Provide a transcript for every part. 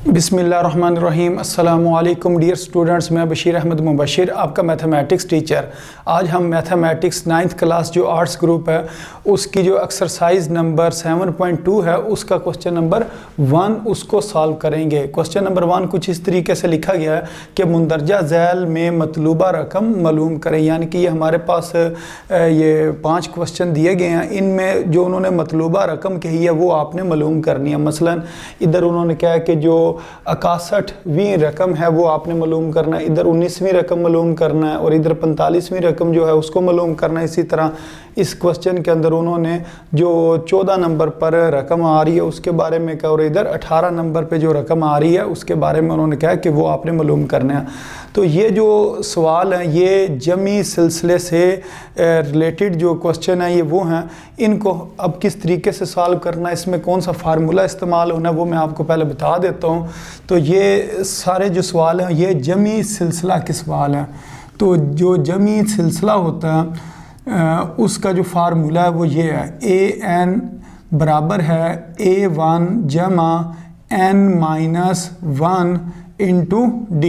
बिस्मिल्लाहिर्रहमानिर्रहीम। अस्सलामुअलैकुम dear students, मैं बशीर अहमद मुबशिर, आपका मैथमेटिक्स टीचर। आज हम मैथमेटिक्स 9th क्लास जो आर्ट्स ग्रुप है उसकी जो एक्सरसाइज नंबर 7.2 है उसका क्वेश्चन नंबर 1 उसको सॉल्व करेंगे। क्वेश्चन नंबर 1 कुछ इस तरीके से लिखा गया है कि मुंदरजा झैल में मतलूबा रकम मालूम करें। यानी कि ये हमारे पास ये 5 क्वेश्चन दिए गए हैं, इनमें जो उन्होंने मतलूबा रकम कही है वो आपने मालूम करनी है। मसलन इधर उन्होंने कहा है कि जो 61वीं रकम है वो आपने मालूम करना है, इधर 19वीं रकम मालूम करना है और इधर 45वीं रकम जो है उसको मालूम करना है। इसी तरह इस क्वेश्चन के अंदर उन्होंने जो 14 नंबर पर रकम आ रही है उसके बारे में कहा और इधर 18 नंबर पे जो रकम आ रही है उसके बारे में उन्होंने कहा कि वो आपने मालूम करना है। तो ये जो सवाल हैं ये जमी सिलसिले से रिलेटेड जो क्वेश्चन है ये वो हैं। इनको अब किस तरीके से सॉल्व करना है, इसमें कौन सा फार्मूला इस्तेमाल होना है वो मैं आपको पहले बता देता हूँ। तो ये सारे जो सवाल हैं ये जमी सिलसिला के सवाल हैं। तो जो जमी सिलसिला होता है उसका जो फार्मूला है वो ये है, AN बराबर है A1 जमा N-1 इंटू D।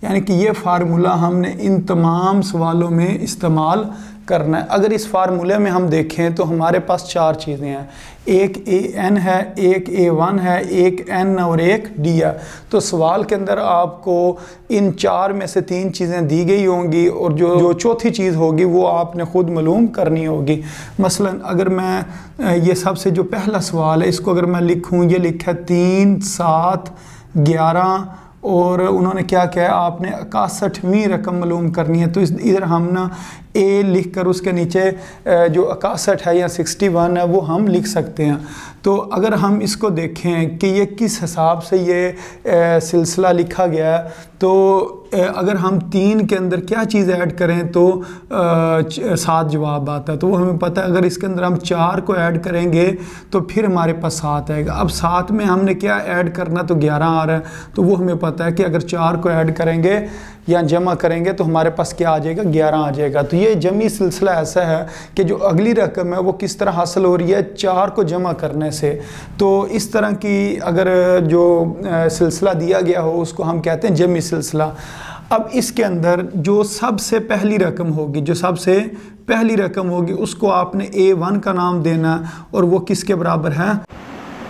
यानी कि ये फार्मूला हमने इन तमाम सवालों में इस्तेमाल करना है। अगर इस फार्मूले में हम देखें तो हमारे पास 4 चीज़ें हैं, एक AN है, एक A1 है, एक N और एक D है। तो सवाल के अंदर आपको इन 4 में से 3 चीज़ें दी गई होंगी और जो चौथी चीज़ होगी वो आपने ख़ुद मालूम करनी होगी। मसलन अगर मैं ये सबसे जो पहला सवाल है इसको अगर मैं लिखूँ, ये लिखा 3, 7, 11 और उन्होंने क्या किया, आपने 61वीं रकम मालूम करनी है। तो इधर हम ना A लिख कर उसके नीचे जो 61 है या 61 है वो हम लिख सकते हैं। तो अगर हम इसको देखें कि ये किस हिसाब से ये सिलसिला लिखा गया है, तो अगर हम 3 के अंदर क्या चीज़ ऐड करें तो 7 जवाब आता है। तो वो हमें पता है अगर इसके अंदर हम 4 को ऐड करेंगे तो फिर हमारे पास 7 आएगा। अब 7 में हमने क्या ऐड करना, तो 11 आ रहा है। तो वो हमें पता है कि अगर 4 को ऐड करेंगे या जमा करेंगे तो हमारे पास क्या आ जाएगा, 11 आ जाएगा। तो ये जमी सिलसिला ऐसा है कि जो अगली रकम है वो किस तरह हासिल हो रही है, 4 को जमा करने से। तो इस तरह की अगर जो सिलसिला दिया गया हो उसको हम कहते हैं जमी सिलसिला। अब इसके अंदर जो सबसे पहली रकम होगी, जो सबसे पहली रकम होगी उसको आपने A1 का नाम देना और वो किसके बराबर है,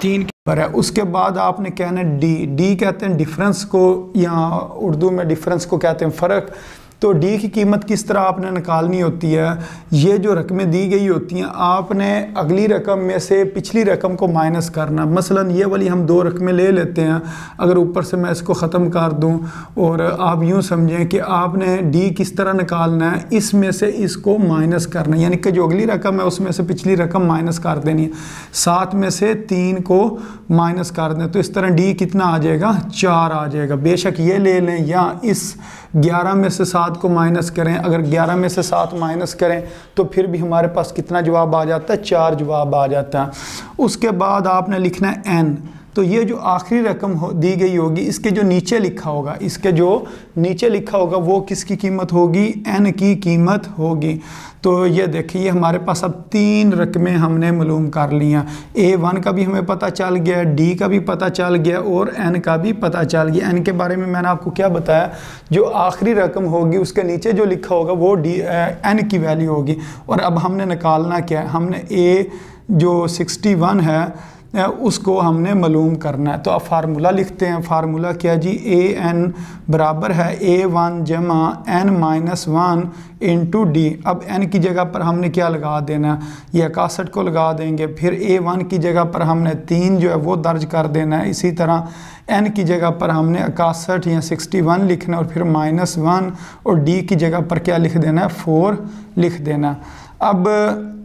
3 के बराबर है। उसके बाद आपने कहना D कहते हैं डिफरेंस को, या उर्दू में डिफरेंस को कहते हैं फ़र्क। तो D की कीमत किस तरह आपने निकालनी होती है, ये जो रकमें दी गई होती हैं आपने अगली रकम में से पिछली रकम को माइनस करना। मसलन ये वाली हम 2 रकमें ले लेते हैं, अगर ऊपर से मैं इसको ख़त्म कर दूं और आप यूँ समझें कि आपने D किस तरह निकालना है, इसमें से इसको माइनस करना है। यानी कि जो अगली रकम है उसमें से पिछली रकम माइनस कर देनी है। 7 में से 3 को माइनस कर दें तो इस तरह D कितना आ जाएगा, 4 आ जाएगा। बेशक ये ले लें या इस 11 में से 7 को माइनस करें। अगर 11 में से 7 माइनस करें तो फिर भी हमारे पास कितना जवाब आ जाता है, 4 जवाब आ जाता है। उसके बाद आपने लिखना है N। तो ये जो आखिरी रकम दी गई होगी इसके जो नीचे लिखा होगा, इसके जो नीचे लिखा होगा वो किसकी कीमत होगी, N की कीमत होगी। तो ये देखिए हमारे पास अब 3 रकमें हमने मालूम कर ली हैं। A1 का भी हमें पता चल गया, D का भी पता चल गया और N का भी पता चल गया। N के बारे में मैंने आपको क्या बताया, जो आखिरी रकम होगी उसके नीचे जो लिखा होगा वो N की वैल्यू होगी। और अब हमने निकालना क्या है, हमने A जो 61 है उसको हमने मालूम करना है। तो अब फार्मूला लिखते हैं। फार्मूला क्या जी, AN बराबर है A1 जमा N-1 इंटू D। अब N की जगह पर हमने क्या लगा देना, ये 61 को लगा देंगे। फिर A1 की जगह पर हमने 3 जो है वो दर्ज कर देना है। इसी तरह N की जगह पर हमने 61 या 61 लिखना और फिर -1 और D की जगह पर क्या लिख देना है, 4 लिख देना। अब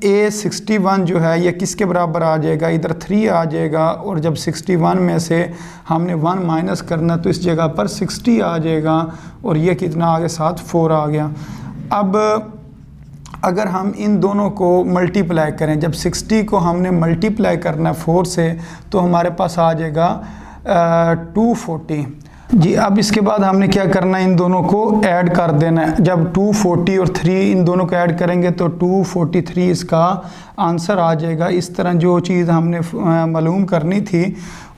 A61 जो है ये किसके बराबर आ जाएगा, इधर 3 आ जाएगा और जब 61 में से हमने 1 माइनस करना तो इस जगह पर 60 आ जाएगा और ये कितना आ गया, 7, 4 आ गया। अब अगर हम इन दोनों को मल्टीप्लाई करें, जब 60 को हमने मल्टीप्लाई करना 4 से तो हमारे पास आ जाएगा 240 जी। अब इसके बाद हमने क्या करना है, इन दोनों को ऐड कर देना है। जब 240 और 3 इन दोनों को ऐड करेंगे तो 243 इसका आंसर आ जाएगा। इस तरह जो चीज़ हमने मालूम करनी थी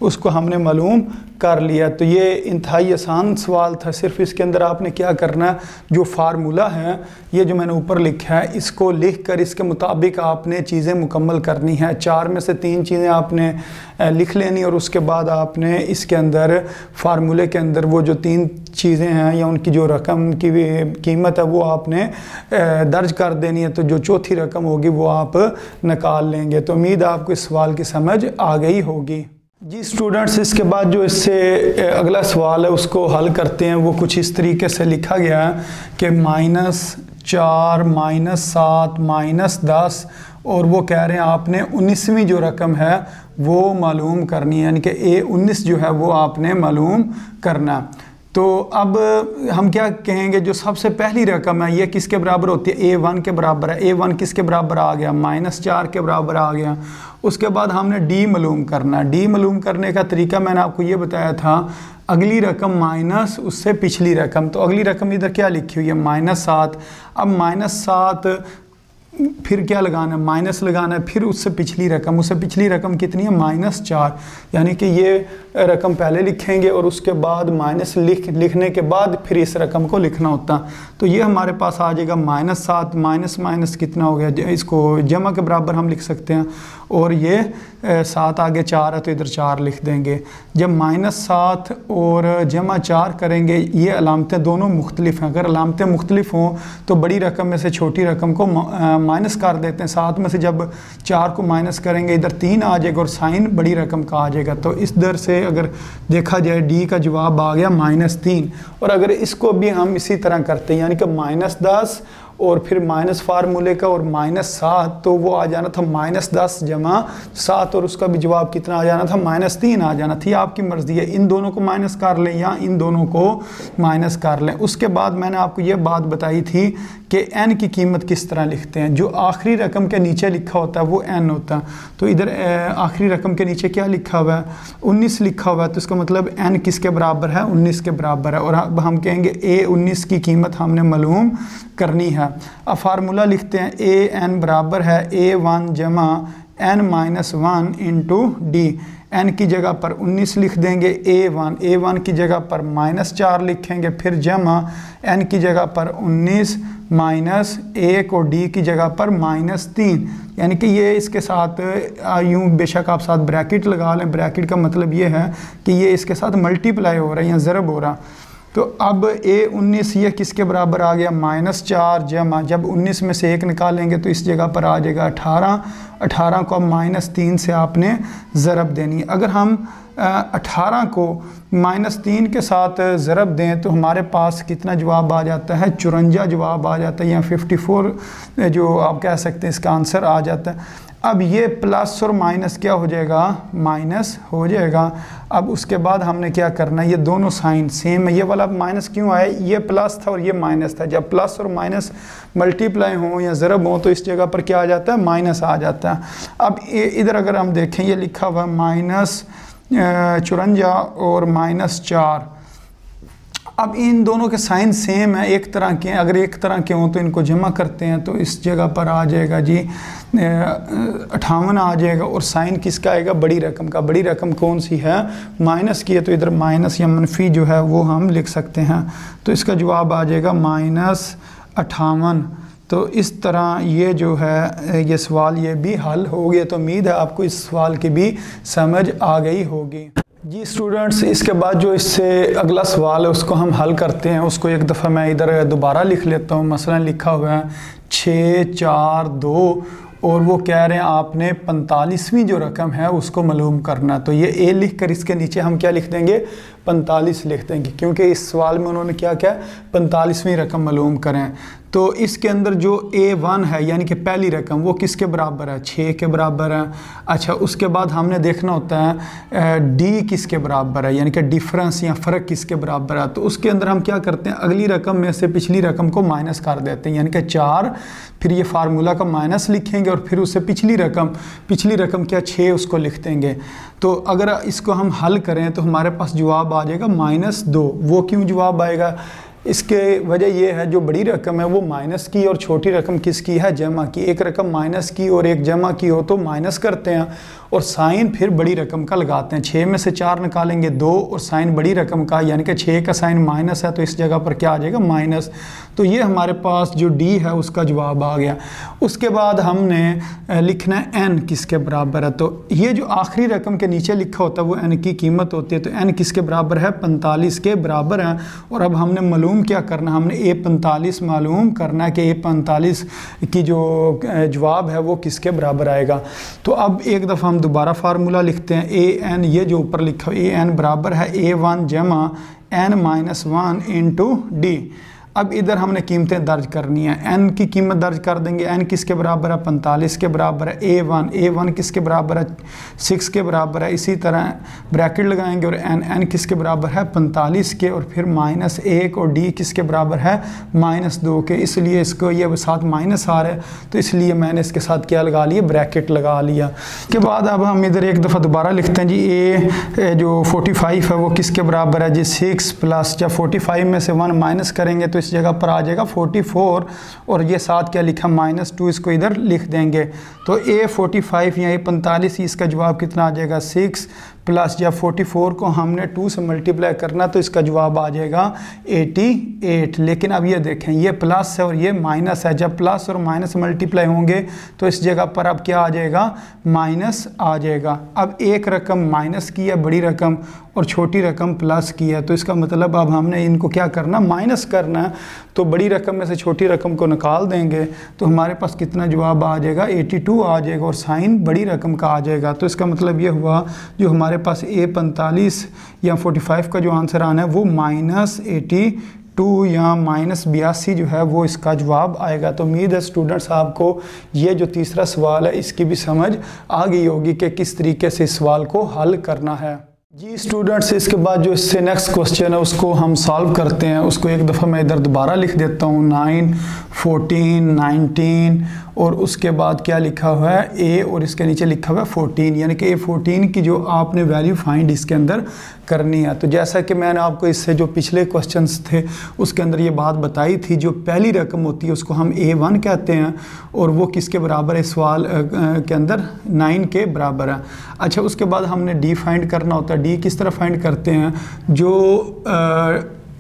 उसको हमने मालूम कर लिया। तो ये इंतहाई आसान सवाल था। सिर्फ इसके अंदर आपने क्या करना है, जो फार्मूला है ये जो मैंने ऊपर लिखा है इसको लिख कर इसके मुताबिक आपने चीज़ें मुकम्मल करनी है। 4 में से 3 चीज़ें आपने लिख लेनी और उसके बाद आपने इसके अंदर फार्मूले के अंदर वो जो 3 चीज़ें हैं या उनकी जो रकम की कीमत है वो आपने दर्ज कर देनी है। तो जो चौथी रकम होगी वो आप निकाल लेंगे। तो उम्मीद है आपको इस सवाल की समझ आ गई होगी। जी स्टूडेंट्स, इसके बाद जो इससे अगला सवाल है उसको हल करते हैं। वो कुछ इस तरीके से लिखा गया है कि -4 -7 -10 और वो कह रहे हैं आपने 19वीं जो रकम है वो मालूम करनी है, यानी कि A19 जो है वो आपने मालूम करना। तो अब हम क्या कहेंगे, जो सबसे पहली रकम है ये किसके बराबर होती है, A1 के बराबर है। A1 किसके बराबर आ गया, -4 के बराबर आ गया। उसके बाद हमने D मालूम करना है। D मालूम करने का तरीका मैंने आपको ये बताया था, अगली रकम माइनस उससे पिछली रकम। तो अगली रकम इधर क्या लिखी हुई है, -7। अब -7 फिर क्या लगाना है, माइनस लगाना है, फिर उससे पिछली रकम कितनी है, -4। यानी कि ये रकम पहले लिखेंगे और उसके बाद माइनस लिखने के बाद फिर इस रकम को लिखना होता। तो ये हमारे पास आ जाएगा -7 माइनस कितना हो गया, इसको जमा के बराबर हम लिख सकते हैं। और ये 7 आगे 4 है तो इधर 4 लिख देंगे। जब -7 और जमा 4 करेंगे, ये अलामतें दोनों मुख्तलिफ हैं। अगर अलामतें मुख्तलिफ हों तो बड़ी रकम में से छोटी रकम को माइनस कर देते हैं। 7 में से जब 4 को माइनस करेंगे इधर 3 आ जाएगा और साइन बड़ी रकम का आ जाएगा। तो इस दर से अगर देखा जाए डी का जवाब आ गया -3। और अगर इसको भी हम इसी तरह करते हैं, यानी कि -10 और फिर माइनस फार्मूले का और -7, तो वो आ जाना था -10 जमा 7 और उसका भी जवाब कितना आ जाना था, -3 आ जाना थी। आपकी मर्ज़ी है, इन दोनों को माइनस कर लें या इन दोनों को माइनस कर लें। उसके बाद मैंने आपको ये बात बताई थी कि n की कीमत किस तरह लिखते हैं। जो आखिरी रकम के नीचे लिखा होता है वो n होता है। तो इधर आखिरी रकम के नीचे क्या लिखा हुआ है, 19 लिखा हुआ है। तो इसका मतलब n किसके बराबर है, 19 के बराबर है। और अब हम कहेंगे A19 की कीमत हमने मालूम करनी है। अब फार्मूला लिखते हैं, an बराबर है A1 जमा n-1 इंटू डी। n की जगह पर 19 लिख देंगे, A1 की जगह पर -4 लिखेंगे, फिर जमा n की जगह पर 19 -1 और d की जगह पर -3। यानी कि ये इसके साथ यूँ बेशक आप साथ ब्रैकेट लगा लें। ब्रैकेट का मतलब ये है कि ये इसके साथ मल्टीप्लाई हो रहा है या ज़रब हो रहा। तो अब A19 ये किसके बराबर आ गया, -4 जमा, जब 19 में से 1 निकालेंगे तो इस जगह पर आ जाएगा 18 को अब -3 से आपने ज़रब देनी है। अगर हम 18 को -3 के साथ ज़रब दें तो हमारे पास कितना जवाब आ जाता है, 54 जवाब आ जाता है, या 54 जो आप कह सकते हैं इसका आंसर आ जाता है। अब ये प्लस और माइनस क्या हो जाएगा, माइनस हो जाएगा। अब उसके बाद हमने क्या करना है, ये दोनों साइन सेम है। ये वाला माइनस क्यों आया, ये प्लस था और ये माइनस था। जब प्लस और माइनस मल्टीप्लाई हों या ज़रब हों तो इस जगह पर क्या आ जाता है, माइनस आ जाता है। अब इधर अगर हम देखें, ये लिखा हुआ -54 और -4। अब इन दोनों के साइन सेम है, एक तरह के हैं। अगर एक तरह के हों तो इनको जमा करते हैं तो इस जगह पर आ जाएगा जी 58 आ जाएगा। और साइन किसका आएगा, बड़ी रकम का। बड़ी रकम कौन सी है, माइनस की है, तो इधर माइनस या मनफी जो है वो हम लिख सकते हैं। तो इसका जवाब आ जाएगा -58। तो इस तरह ये जो है ये सवाल ये भी हल हो गया। तो उम्मीद है आपको इस सवाल की भी समझ आ गई होगी। जी स्टूडेंट्स, इसके बाद जो इससे अगला सवाल है उसको हम हल करते हैं। उसको एक दफ़ा मैं इधर दोबारा लिख लेता हूँ। मसलन लिखा हुआ है 6, 4, 2 और वो कह रहे हैं आपने 45वीं जो रकम है उसको मालूम करना। तो ये ए लिख कर इसके नीचे हम क्या लिख देंगे, 45 लिख देंगे, क्योंकि इस सवाल में उन्होंने क्या क्या 45वीं रकम मालूम करें। तो इसके अंदर जो A1 है यानी कि पहली रकम वो किसके बराबर है, 6 के बराबर है। अच्छा, उसके बाद हमने देखना होता है D किसके बराबर है, यानी कि डिफरेंस या फ़र्क किसके बराबर है। तो उसके अंदर हम क्या करते हैं, अगली रकम में से पिछली रकम को माइनस कर देते हैं, यानी कि 4, फिर ये फार्मूला का माइनस लिखेंगे और फिर उससे पिछली रकम क्या 6 उसको लिख देंगे। तो अगर इसको हम हल करें तो हमारे पास जवाब आ जाएगा -2। वो क्यों जवाब आएगा, इसके वजह ये है जो बड़ी रकम है वो माइनस की और छोटी रकम किसकी है, जमा की। एक रकम माइनस की और एक जमा की हो तो माइनस करते हैं और साइन फिर बड़ी रकम का लगाते हैं। 6 में से 4 निकालेंगे 2 और साइन बड़ी रकम का यानी कि 6 का साइन माइनस है तो इस जगह पर क्या आ जाएगा, माइनस। तो ये हमारे पास जो डी है उसका जवाब आ गया। उसके बाद हमने लिखना है एन किसके बराबर है। तो ये जो आखिरी रकम के नीचे लिखा होता है वो एन की कीमत होती है। तो एन किसके बराबर है, 45 के बराबर है। और अब हमने मालूम क्या करना, हमने A45 मालूम करना है कि A45 की जो जवाब है वो किसके बराबर आएगा। तो अब एक दफ़ा हम दोबारा फार्मूला लिखते हैं। ए एन, ये जो ऊपर लिखा है ए एन बराबर है A1 जमा n-1 इंटू डी। अब इधर हमने कीमतें दर्ज करनी है। n की कीमत दर्ज कर देंगे। n किसके बराबर है, 45 के बराबर है। A1 किसके बराबर है, 6 के बराबर है। इसी तरह ब्रैकेट लगाएंगे और n किसके बराबर है, 45 के, और फिर -1 और d किसके बराबर है, -2 के। इसलिए इसको ये साथ माइनस आ रहा है तो इसलिए मैंने इसके साथ क्या लगा लिया, ब्रैकेट लगा लिया। के बाद अब हम इधर एक दफ़ा दोबारा लिखते हैं जी। ए जो 45 है वो किसके बराबर है जी, 6 प्लस, जब 45 में से 1 माइनस करेंगे तो इस जगह पर आ जाएगा 44 और ये साथ क्या लिखा, -2, इसको इधर लिख देंगे। तो A45 या A45 इसका जवाब कितना आ जाएगा, 6 प्लस, जब 44 को हमने 2 से मल्टीप्लाई करना तो इसका जवाब आ जाएगा 88। लेकिन अब ये देखें ये प्लस है और ये माइनस है। जब प्लस और माइनस मल्टीप्लाई होंगे तो इस जगह पर अब क्या आ जाएगा, माइनस आ जाएगा। अब एक रकम माइनस की है बड़ी रकम और छोटी रकम प्लस की है तो इसका मतलब अब हमने इनको क्या करना, माइनस करना है। तो बड़ी रकम में से छोटी रकम को निकाल देंगे तो हमारे पास कितना जवाब आ जाएगा, 82 आ जाएगा और साइन बड़ी रकम का आ जाएगा। तो इसका मतलब ये हुआ जो हमारे पास A45 या 45 का जो आंसर आना है वो -82 या -82 जो है वो इसका जवाब आएगा। तो उम्मीद है स्टूडेंट्स आपको ये जो तीसरा सवाल है इसकी भी समझ आ गई होगी कि किस तरीके से इस सवाल को हल करना है। जी स्टूडेंट्स, इसके बाद जो इससे नेक्स्ट क्वेश्चन है उसको हम सॉल्व करते हैं। उसको एक दफ़ा मैं इधर दोबारा लिख देता हूँ। 9, 14, 19 और उसके बाद क्या लिखा हुआ है, ए और इसके नीचे लिखा हुआ है 14, यानी कि A14 की जो आपने वैल्यू फाइंड इसके अंदर करनी है। तो जैसा कि मैंने आपको इससे जो पिछले क्वेश्चंस थे उसके अंदर ये बात बताई थी, जो पहली रकम होती है उसको हम A1 कहते हैं और वो किसके बराबर है, सवाल के अंदर 9 के बराबर है। अच्छा, उसके बाद हमने डी फाइंड करना होता है। डी किस तरह फाइंड करते हैं, जो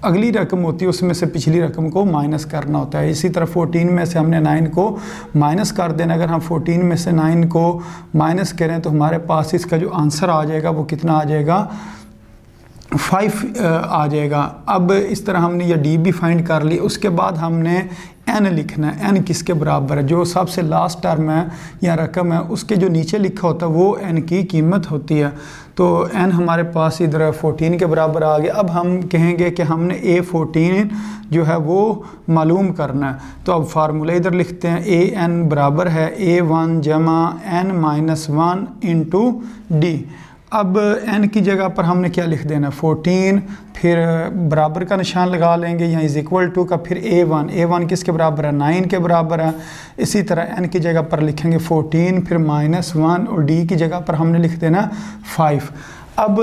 अगली रकम होती है उसमें से पिछली रकम को माइनस करना होता है। इसी तरह 14 में से हमने 9 को माइनस कर देना। अगर हम 14 में से 9 को माइनस करें तो हमारे पास इसका जो आंसर आ जाएगा वो कितना आ जाएगा, 5 आ जाएगा। अब इस तरह हमने ये डी भी फाइंड कर ली। उसके बाद हमने एन लिखना है। एन किसके बराबर है, जो सबसे लास्ट टर्म है या रकम है उसके जो नीचे लिखा होता है वो एन की कीमत होती है। तो एन हमारे पास इधर 14 के बराबर आ गया। अब हम कहेंगे कि हमने A14 जो है वो मालूम करना है। तो अब फार्मूला इधर लिखते हैं। ए एन बराबर है A1 जमा n-1 इंटू डी। अब n की जगह पर हमने क्या लिख देना, 14, फिर बराबर का निशान लगा लेंगे या इज़ इक्वल टू का, फिर A1 किसके बराबर है, 9 के बराबर है। इसी तरह n की जगह पर लिखेंगे 14, फिर -1 और d की जगह पर हमने लिख देना 5। अब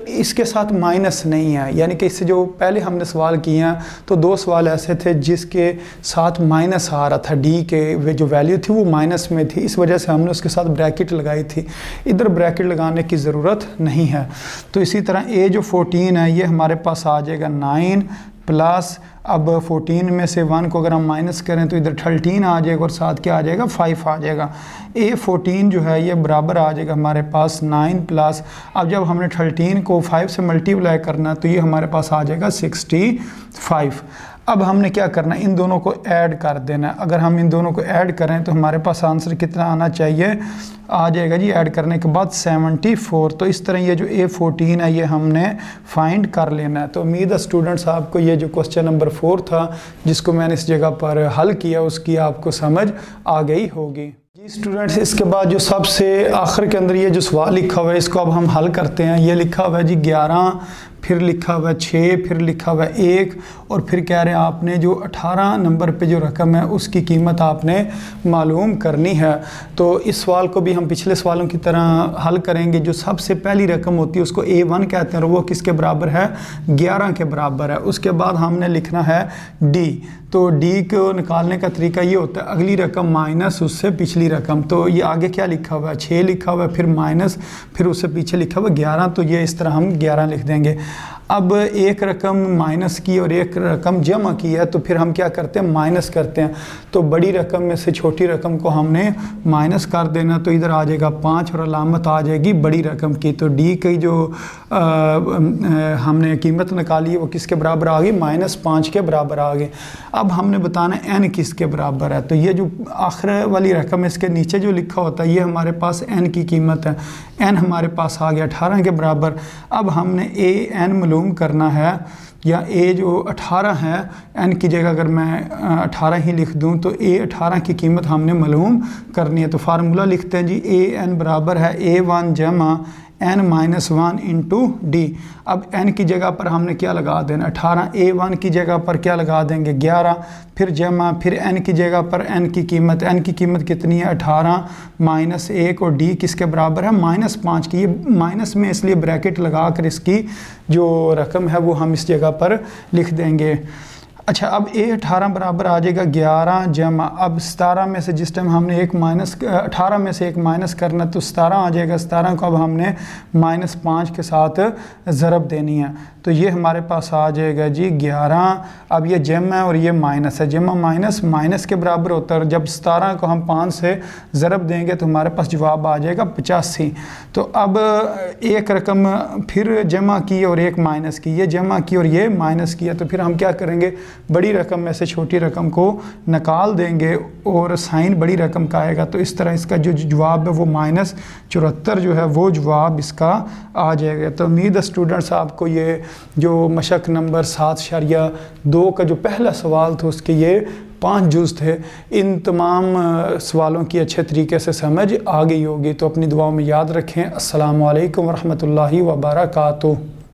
इसके साथ माइनस नहीं है, यानी कि इससे जो पहले हमने सवाल किए हैं तो 2 सवाल ऐसे थे जिसके साथ माइनस आ रहा था, डी के जो वैल्यू थी वो माइनस में थी, इस वजह से हमने उसके साथ ब्रैकेट लगाई थी। इधर ब्रैकेट लगाने की ज़रूरत नहीं है। तो इसी तरह ए जो 14 है ये हमारे पास आ जाएगा 9 प्लस, अब 14 में से 1 को अगर हम माइनस करें तो इधर 13 आ जाएगा और साथ क्या आ जाएगा, 5 आ जाएगा। A14 जो है ये बराबर आ जाएगा हमारे पास 9 प्लस, अब जब हमने 13 को 5 से मल्टीप्लाई करना तो ये हमारे पास आ जाएगा 65। अब हमने क्या करना है, इन दोनों को ऐड कर देना है। अगर हम इन दोनों को ऐड करें तो हमारे पास आंसर कितना आना चाहिए, आ जाएगा जी ऐड करने के बाद 74। तो इस तरह ये जो A14 है ये हमने फाइंड कर लेना है। तो उम्मीद है स्टूडेंट्स आपको ये जो क्वेश्चन नंबर 4 था जिसको मैंने इस जगह पर हल किया उसकी आपको समझ आ गई होगी। जी स्टूडेंट्स, इसके बाद जो सबसे आखिर के अंदर ये जो सवाल लिखा हुआ है इसको अब हम हल करते हैं। ये लिखा हुआ है जी 11 फिर लिखा हुआ है 6, फिर लिखा हुआ है 1, और फिर कह रहे हैं आपने जो 18 नंबर पे जो रकम है उसकी कीमत आपने मालूम करनी है। तो इस सवाल को भी हम पिछले सवालों की तरह हल करेंगे। जो सबसे पहली रकम होती है उसको A1 कहते हैं और वो किसके बराबर है, 11 के बराबर है। उसके बाद हमने लिखना है D। तो D को निकालने का तरीका ये होता है अगली रकम माइनस उससे पिछली रकम। तो ये आगे क्या लिखा हुआ है, 6 लिखा हुआ है, फिर माइनस, फिर उससे पीछे लिखा हुआ है 11। तो ये इस तरह हम 11 लिख देंगे। अब एक रकम माइनस की और एक रकम जमा की है, तो फिर हम क्या करते हैं, माइनस करते हैं। तो बड़ी रकम में से छोटी रकम को हमने माइनस कर देना, तो इधर आ जाएगा 5 और अलामत आ जाएगी बड़ी रकम की। तो डी की जो हमने कीमत निकाली है वो किसके बराबर आ गई, -5 के बराबर आ गई। अब हमने बताना n किसके बराबर है। तो ये जो आखिर वाली रकम है इसके नीचे जो लिखा होता है ये हमारे पास n की कीमत है। n हमारे पास आ गया 18 के बराबर। अब हमने a n मालूम करना है, या a जो 18 है, n की जगह अगर मैं 18 ही लिख दूं तो a 18 की कीमत हमने मालूम करनी है। तो फार्मूला लिखते हैं जी, a n बराबर है a1 जमा n-1 इंटू डी। अब n की जगह पर हमने क्या लगा देना, 18, a1 की जगह पर क्या लगा देंगे 11, फिर जमा, फिर n की जगह पर n की कीमत कितनी है 18 -1, और d किसके बराबर है -5 की। ये माइनस में इसलिए ब्रैकेट लगा कर इसकी जो रकम है वो हम इस जगह पर लिख देंगे। अच्छा, अब a18 बराबर आ जाएगा 11 जमा, अब 17 में से जिस टाइम हमने 18 में से एक माइनस करना तो 17 आ जाएगा। 17 को अब हमने -5 के साथ ज़रब देनी है, तो ये हमारे पास आ जाएगा जी 11। अब ये जमा है और ये माइनस है, जमा माइनस के बराबर होता है। जब 17 को हम 5 से ज़रब देंगे तो हमारे पास जवाब आ जाएगा 85। तो अब एक रकम फिर जमा की और एक माइनस की, ये जमा की और ये माइनस किया, तो फिर हम क्या करेंगे, बड़ी रकम में से छोटी रकम को निकाल देंगे और साइन बड़ी रकम का आएगा। तो इस तरह इसका जो जवाब है वो -74 जो है वो जवाब इसका आ जाएगा। तो उम्मीद है स्टूडेंट्स आपको ये जो मशक नंबर 7.2 का जो पहला सवाल था उसके ये 5 जुज़ थे, इन तमाम सवालों की अच्छे तरीके से समझ आ गई होगी। तो अपनी दुआओं में याद रखें। अस्सलामु अलैकुम वरहमतुल्लाहि वबरकातुहू।